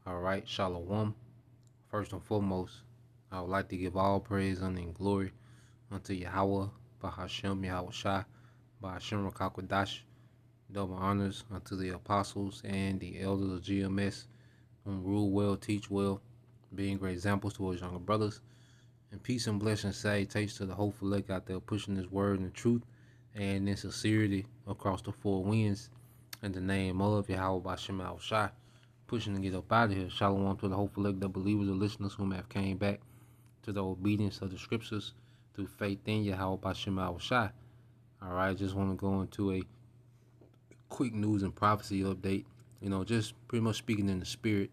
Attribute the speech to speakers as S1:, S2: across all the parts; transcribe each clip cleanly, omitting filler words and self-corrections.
S1: All right, Shalom. First and foremost, I would like to give all praise, honor, and glory unto Yahweh, Bahashem, Yahweh Shai, Bahashem Rakakwadash. Double honors unto the apostles and the elders of GMS, whom rule well, teach well, being great examples to his younger brothers. And peace and blessings, salutations to the hopeful elect out there pushing this word and truth and in sincerity across the four winds in the name of Yahweh Bashem Al Shai. Pushing to get up out of here. Shalom to the hopeful elect, the believers and listeners whom have came back to the obedience of the scriptures through faith in Yahweh Bashem Al Shai. All right, just want to go into a quick news and prophecy update. Just pretty much speaking in the spirit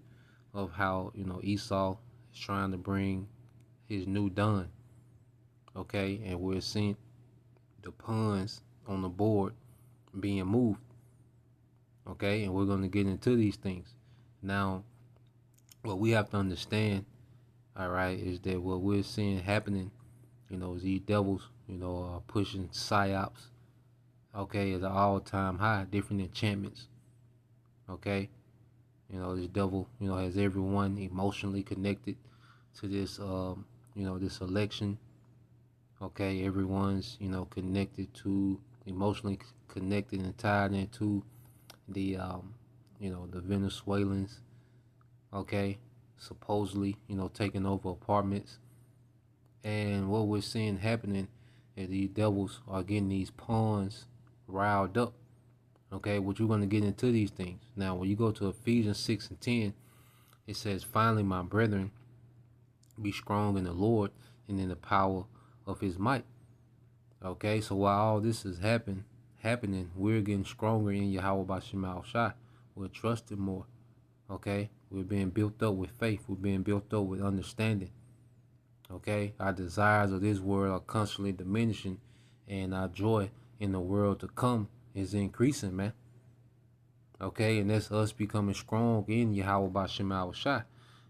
S1: of how, Esau is trying to bring his new done. Okay, and we're seeing the pawns on the board being moved. Okay, and we're going to get into these things. Now, what we have to understand, all right, is that what we're seeing happening, is these devils, are pushing psyops, okay, at an all-time high, different enchantments, okay. This devil, has everyone emotionally connected to this, this election, okay. Everyone's, connected to, emotionally connected and tied into the, the Venezuelans, okay, supposedly, taking over apartments. And what we're seeing happening is these devils are getting these pawns riled up. Okay, what you're going to get into these things. Now, when you go to Ephesians 6 and 10, it says, finally, my brethren, be strong in the Lord and in the power of his might. Okay, so while all this is happening, we're getting stronger in Yahweh Bashem Al Shai. We're trusting more. Okay, we're being built up with faith. We're being built up with understanding. Okay, our desires of this world are constantly diminishing, and our joy in the world to come is increasing, man. Okay, and that's us becoming strong in Yahweh Bashem Al Shai.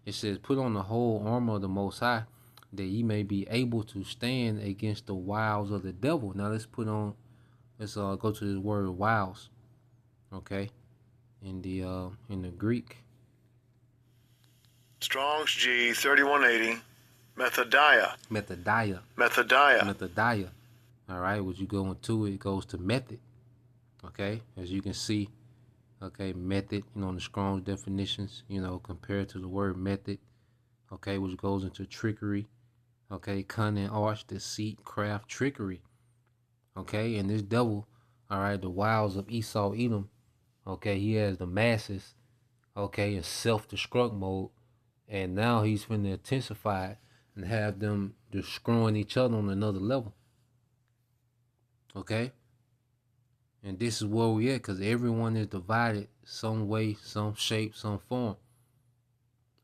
S1: It says, put on the whole armor of the Most High, that ye may be able to stand against the wiles of the devil. Now let's go to this word wiles. Okay, in the Greek.
S2: Strong's G 3180. Methodiah.
S1: Methodiah. All right, when you go into it, it goes to method. Okay, as you can see, okay, method, in the Strong's definitions, compared to the word method, okay, which goes into trickery, okay, cunning, arch, deceit, craft, trickery, okay, and this devil, all right, the wiles of Esau Edom, okay, he has the masses, okay, in self-destruct mode, and now he's finna intensify and have them destroying each other on another level, okay. And this is where we at, because everyone is divided some way, some shape, some form.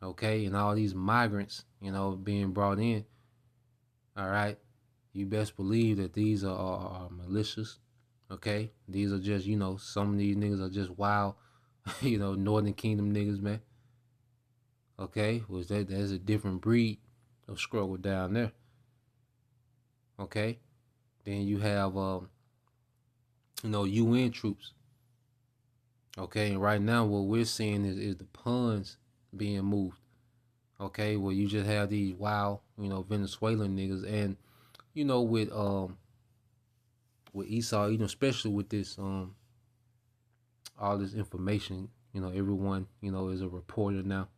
S1: Okay, and all these migrants, being brought in. All right, you best believe that these are malicious. Okay, these are just, some of these niggas are just wild, Northern Kingdom niggas, man. Okay, there's a different breed of struggle down there. Okay, then you have UN troops. Okay, and right now what we're seeing is the pawns being moved. Okay, where you just have these wild, Venezuelan niggas, and with Esau, especially with this all this information, everyone, is a reporter now.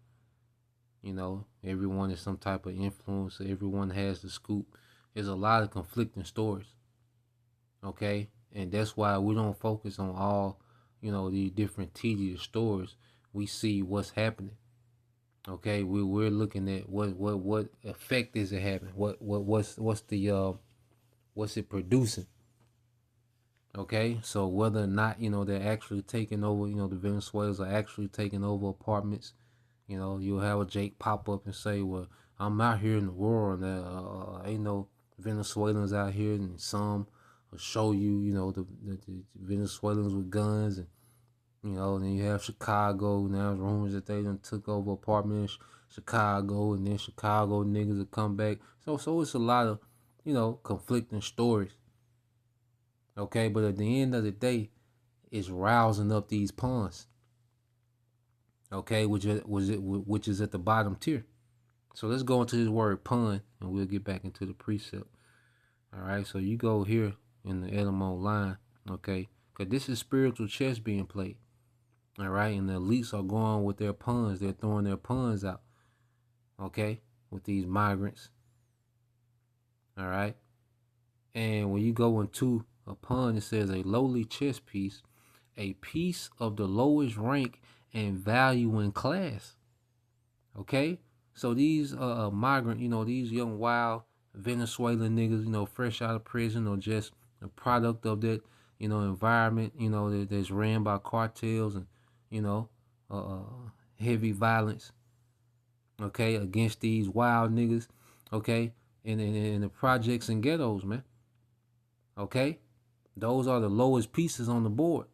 S1: Everyone is some type of influencer. Everyone has the scoop. There's a lot of conflicting stories. Okay, and that's why we don't focus on all, these different tedious stories. We see what's happening. Okay, we're looking at what effect is it having? What's it producing? Okay, so whether or not they're actually taking over, the Venezuelans are actually taking over apartments. You'll have a Jake pop up and say, "Well, I'm out here in the world, and ain't no Venezuelans out here," and some will show you, the Venezuelans with guns and. Then you have Chicago. Now there's rumors that they done took over apartments in Chicago, and then Chicago niggas will come back. So it's a lot of, conflicting stories. Okay, but at the end of the day, it's rousing up these pawns. Okay, which is at the bottom tier. So let's go into this word pun, and we'll get back into the precept. All right, so you go here in the Elamon line, okay, because this is spiritual chess being played. All right, and the elites are going with their puns. They're throwing their puns out, okay, with these migrants. All right, and when you go into a pun, it says a lowly chess piece, a piece of the lowest rank and value in class. Okay, so these migrant, these young wild Venezuelan niggas, fresh out of prison or just a product of that, environment, that's ran by cartels and, you know, uh, heavy violence. Okay, against these wild niggas. Okay, in the projects and ghettos, man. Okay, those are the lowest pieces on the board.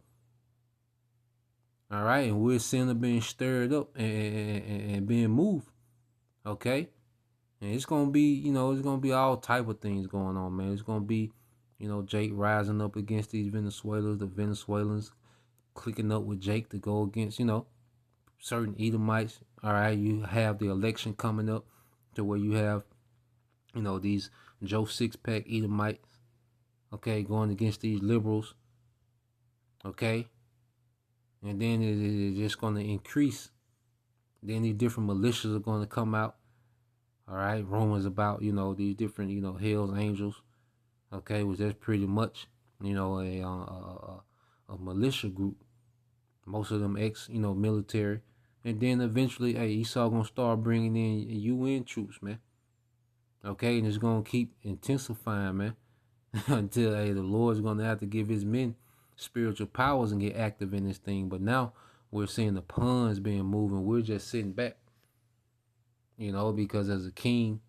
S1: All right, and we're seeing them being stirred up and being moved. Okay, and it's gonna be, it's gonna be all type of things going on, man. It's gonna be, Jake rising up against these Venezuelans, the Venezuelans clicking up with Jake to go against, certain Edomites. All right, you have the election coming up to where you have, these Joe Sixpack Edomites, okay, going against these liberals, okay, and then it's just gonna increase. Then these different militias are gonna come out. All right, rumors about these different Hell's Angels, okay, which that's pretty much a militia group. Most of them ex military, and then eventually, hey, Esau gonna start bringing in UN troops, man. Okay, and it's gonna keep intensifying, man, until the Lord's gonna have to give His men spiritual powers and get active in this thing. But now we're seeing the puns being moved, and we're just sitting back. Because as a king,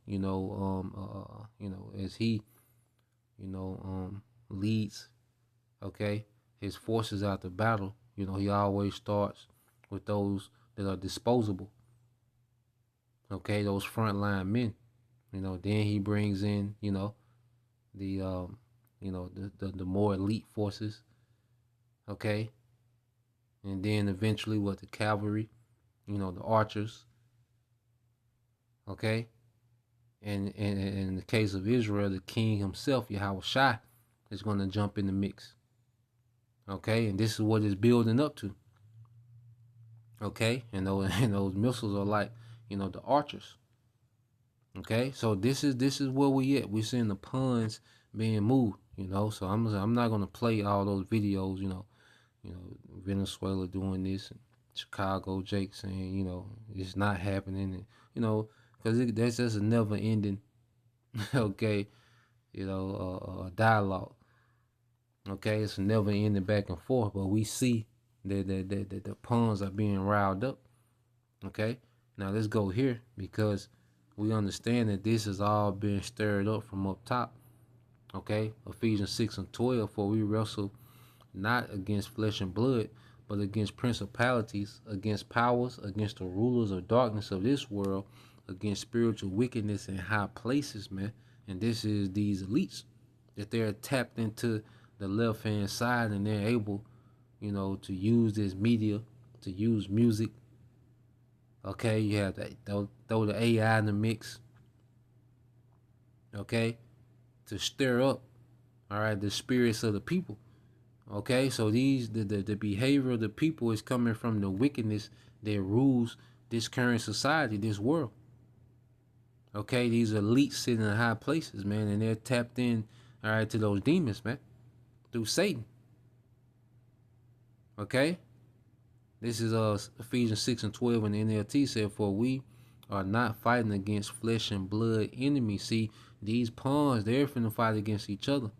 S1: as he, leads, okay, his forces out to battle, he always starts with those that are disposable, okay, those frontline men, then he brings in, the, the more elite forces, okay, and then eventually what the cavalry, the archers, okay, and in the case of Israel, the king himself, Yahweh Shai, is going to jump in the mix. Okay, and this is what it's building up to. Okay, and those missiles are like, the archers. Okay, so this is where we at. We're seeing the puns being moved. So I'm not gonna play all those videos. Venezuela doing this, and Chicago Jake saying, it's not happening, and because that's just a never ending. Okay, dialogue. Okay, it's a never ending back and forth, but we see that the pawns are being riled up. Okay, now let's go here because we understand that this is all being stirred up from up top. Okay, Ephesians 6:12, for we wrestle not against flesh and blood, but against principalities, against powers, against the rulers of darkness of this world, against spiritual wickedness in high places, man. And this is these elites that they're tapped into the left hand side and they're able, to use this media, to use music. Okay, you have to throw the AI in the mix. Okay, to stir up, all right, the spirits of the people. Okay, so the behavior of the people is coming from the wickedness that rules this current society, this world. Okay, these elites sitting in high places, man, and they're tapped in, all right, to those demons, man, through Satan. Okay, this is Ephesians 6:12 in the NLT said, for we are not fighting against flesh and blood enemies. See, these pawns, they're finna fight against each other.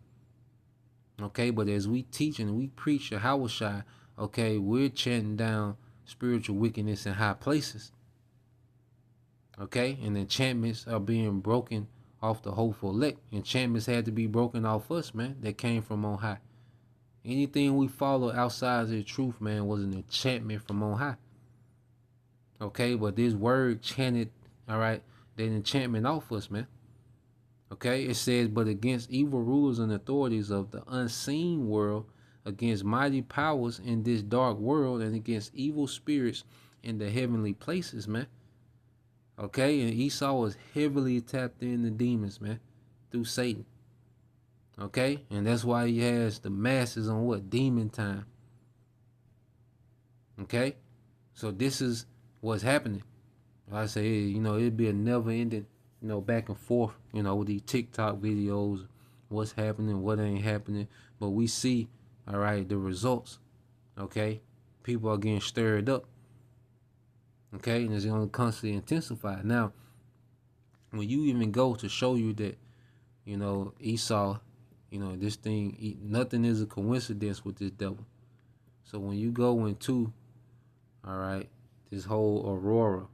S1: Okay, but as we teach and we preach Yahweh Shai, okay, we're chanting down spiritual wickedness in high places. Okay, and enchantments are being broken off the hopeful elect. Enchantments had to be broken off us, man, that came from on high. Anything we follow outside of the truth, man, was an enchantment from on high. Okay, but this word chanted, all right, that enchantment off us, man. Okay, it says, but against evil rulers and authorities of the unseen world, against mighty powers in this dark world, and against evil spirits in the heavenly places, man. Okay, and Esau was heavily tapped into demons, man, through Satan. Okay, and that's why he has the masses on what? Demon time. Okay, so this is what's happening. Like I say, it'd be a never ending, back and forth, with these TikTok videos, what's happening, what ain't happening. But we see, all right, the results. Okay, people are getting stirred up. Okay, and it's going to constantly intensify. Now, when you even go to show you that, Esau, this thing, nothing is a coincidence with this devil. So when you go into, all right, this whole Aurora,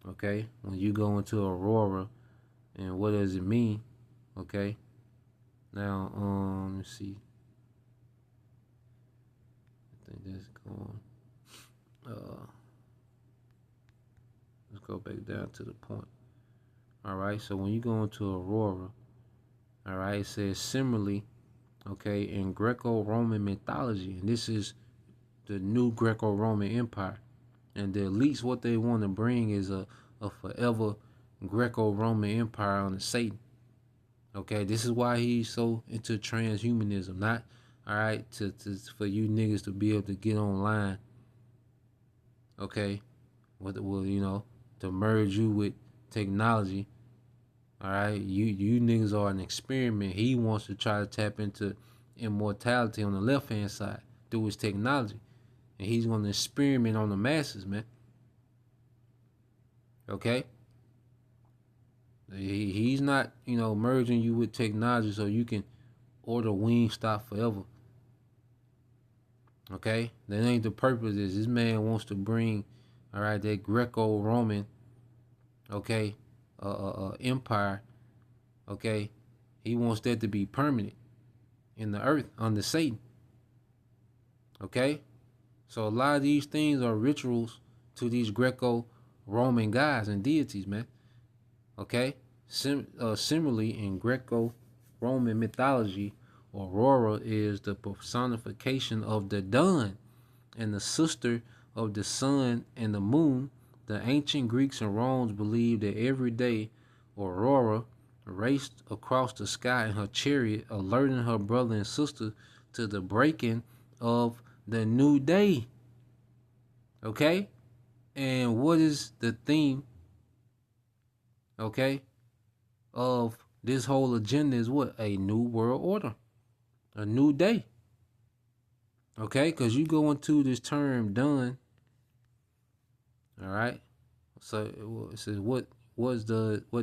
S1: okay, when you go into Aurora, and what does it mean? Okay, now, let's see. I think that's going. Let's go back down to the point. All right, so when you go into Aurora, all right, it says similarly, okay, in Greco-Roman mythology, and this is the new Greco-Roman Empire, and the elites, what they want to bring is a forever Greco-Roman Empire under Satan. Okay, this is why he's so into transhumanism, not all right to for you niggas to be able to get online. Okay, to merge you with technology. All right, you niggas are an experiment. He wants to try to tap into immortality on the left hand side through his technology, and he's going to experiment on the masses, man. Okay, he's not merging you with technology so you can order Wingstop forever. Okay, that ain't the purpose. This man wants to bring, all right, that Greco-Roman, okay, empire. Okay, he wants that to be permanent in the earth under Satan. Okay, so a lot of these things are rituals to these Greco-Roman gods and deities, man. Okay, similarly in Greco-Roman mythology, Aurora is the personification of the dawn and the sister of the sun and the moon. The ancient Greeks and Romans believed that every day Aurora raced across the sky in her chariot, alerting her brother and sister to the breaking of the new day. Okay? And what is the theme, okay, of this whole agenda is what? A new world order. A new day. Okay? Because you go into this term done. All right? So it says what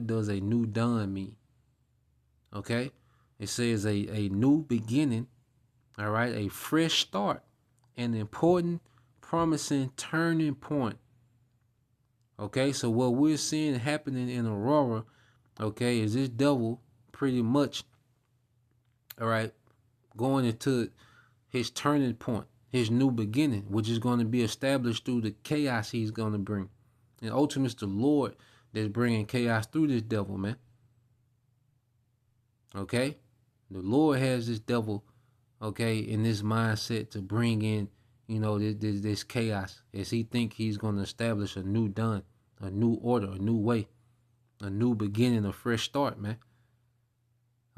S1: does a new dawn mean? Okay? It says a new beginning, all right, a fresh start, an important, promising turning point. Okay, so what we're seeing happening in Aurora, okay, is this devil pretty much, all right, going into his turning point, his new beginning, which is going to be established through the chaos he's going to bring. And ultimately, it's the Lord that's bringing chaos through this devil, man. Okay? The Lord has this devil, okay, in this mindset to bring in, this chaos as he think he's going to establish a new dawn, a new order, a new way, a new beginning, a fresh start, man.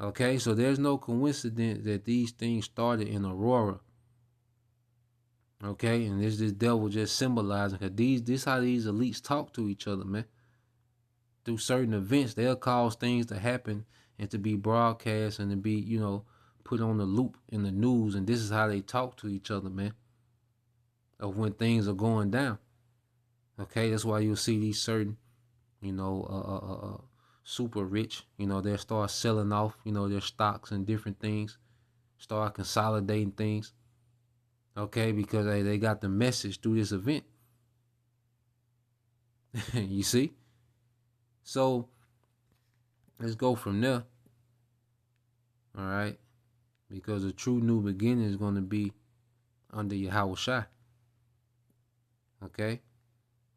S1: Okay, so there's no coincidence that these things started in Aurora. Okay, and this devil just symbolizing, because this how these elites talk to each other, man. Through certain events, they'll cause things to happen and to be broadcast and to be, put on the loop in the news, and this is how they talk to each other, man. Of when things are going down. Okay, that's why you'll see these certain, super rich, they'll start selling off, their stocks and different things, start consolidating things. Okay, because they got the message through this event. You see? So let's go from there. All right. Because a true new beginning is going to be under Yahweh Shai. Okay?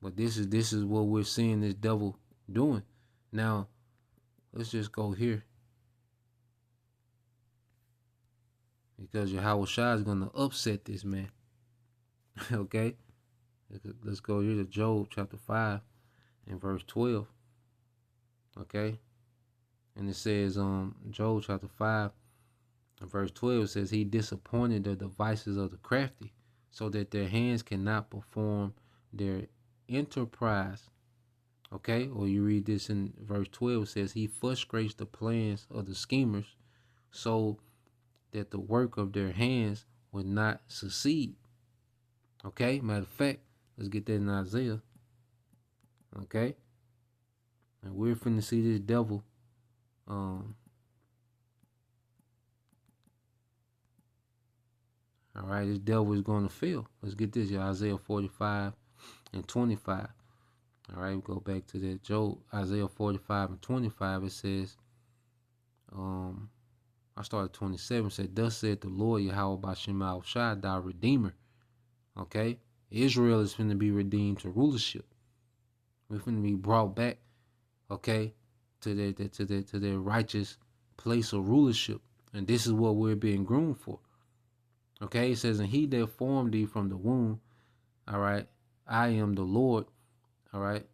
S1: But this is what we're seeing this devil doing. Now, let's just go here. Because Yahweh Shai is going to upset this man. Okay? Let's go here to Job chapter 5 and verse 12. Okay? And it says, Job chapter 5 and verse 12 says, he disappointed the devices of the crafty, so that their hands cannot perform their enterprise. Okay? Or you read this in verse 12, it says, he frustrates the plans of the schemers, so that the work of their hands would not succeed. Okay? Matter of fact, let's get that in Isaiah. Okay? And we're finna see this devil. All right, this devil is going to fail. Let's get this, Isaiah 45 and 25. All right, we go back to that Job, Isaiah 45 and 25. It says, I started 27. It said, thus said the Lord Yahweh Bashem Shai, thy Redeemer. Okay, Israel is finna be redeemed to rulership. We're finna be brought back, okay, to their righteous place of rulership, and this is what we're being groomed for. Okay, it says, and he that formed thee from the womb, all right, I am the Lord, all right,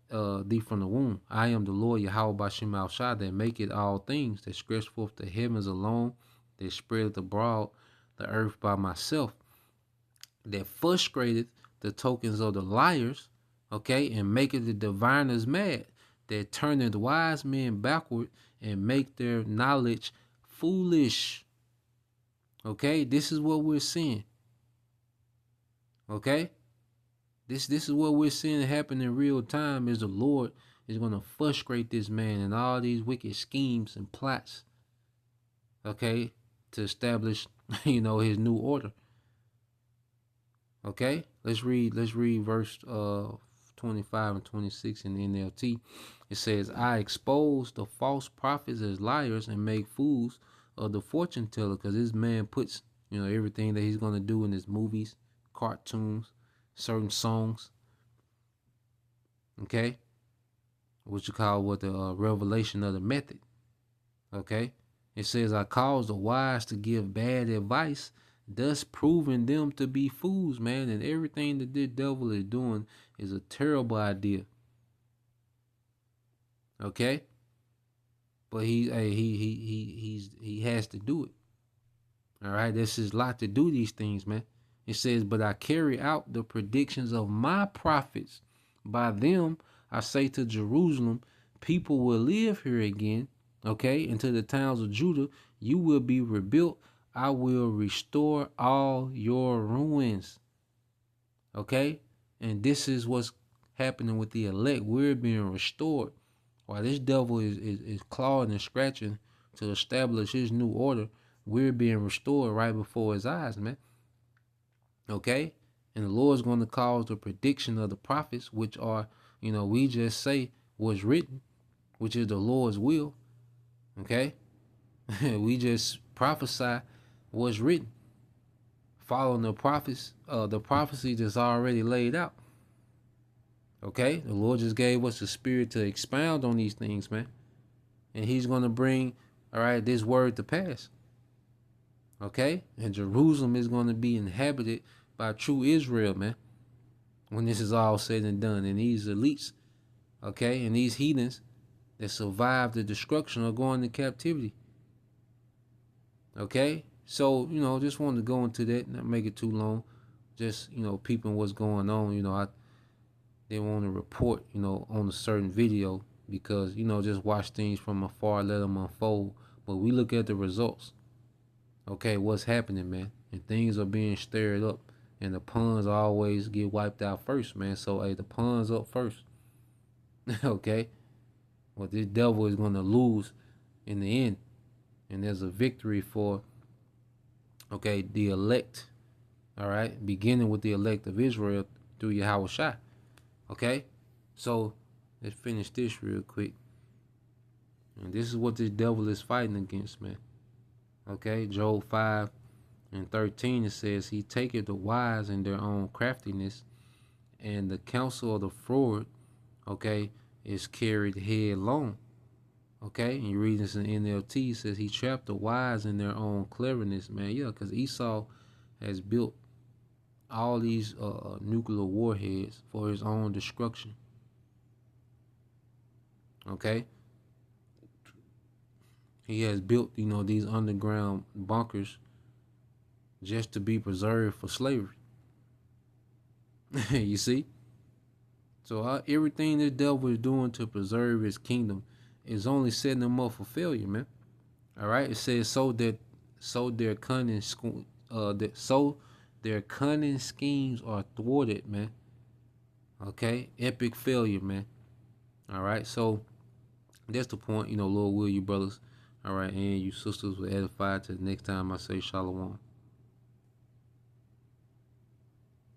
S1: thee from the womb. I am the Lord Yahweh Bashem Shai, that maketh all things, that stretch forth the heavens alone, that spreadeth abroad the earth by myself, that frustrateth the tokens of the liars, okay, and maketh the diviners mad, that turneth wise men backward and make their knowledge foolish. Okay, this is what we're seeing. Okay, this is what we're seeing happen in real time. Is the Lord is going to frustrate this man and all these wicked schemes and plots. Okay, to establish, his new order. Okay, let's read verse 25 and 26 in the NLT. It says, I expose the false prophets as liars and make fools of the fortune teller, because this man puts, everything that he's going to do in his movies, cartoons, certain songs. Okay, what you call the revelation of the method. Okay, it says, I cause the wise to give bad advice, thus proving them to be fools, man. And everything that this devil is doing is a terrible idea. Okay, but he has to do it. All right, this is a lot to do these things, man. It says, but I carry out the predictions of my prophets. By them I say to Jerusalem, people will live here again. Okay, into the towns of Judah, you will be rebuilt. I will restore all your ruins. Okay, and this is what's happening with the elect. We're being restored. While this devil is clawing and scratching to establish his new order, we're being restored right before his eyes, man. Okay, and the Lord's going to cause the prediction of the prophets, which are, we just say was written, which is the Lord's will. Okay, we just prophesy what's written, following the prophets, the prophecy that's already laid out. Okay, the Lord just gave us the spirit to expound on these things, man, and He's gonna bring, all right, this word to pass. Okay, and Jerusalem is gonna be inhabited by true Israel, man, when this is all said and done. And these elites, okay, and these heathens that survived the destruction are going into captivity. Okay, so just wanted to go into that, not make it too long. Just peeping what's going on. I didn't want to report on a certain video, because just watch things from afar, let them unfold. But we look at the results. Okay, what's happening, man? And things are being stirred up, and the pawns always get wiped out first, man. So hey, the pawns up first. Okay, well, this devil is gonna lose in the end, and there's a victory for, okay, the elect. All right, beginning with the elect of Israel through Yahweh Shai. Okay, so let's finish this real quick. And this is what this devil is fighting against, man. Okay, Job 5 and 13, it says, he taketh the wise in their own craftiness, and the counsel of the froward, okay, is carried headlong. Okay, and you read this in NLT, it says, he trapped the wise in their own cleverness, man. Yeah, because Esau has built, all these nuclear warheads for his own destruction. Okay, he has built, these underground bunkers just to be preserved for slavery. You see? So everything this devil is doing to preserve his kingdom is only setting him up for failure, man. All right. It says so their cunning schemes are thwarted, man. Okay, epic failure, man. All right. So that's the point, Lord will you brothers. All right, and you sisters will edify to the next time I say shalom.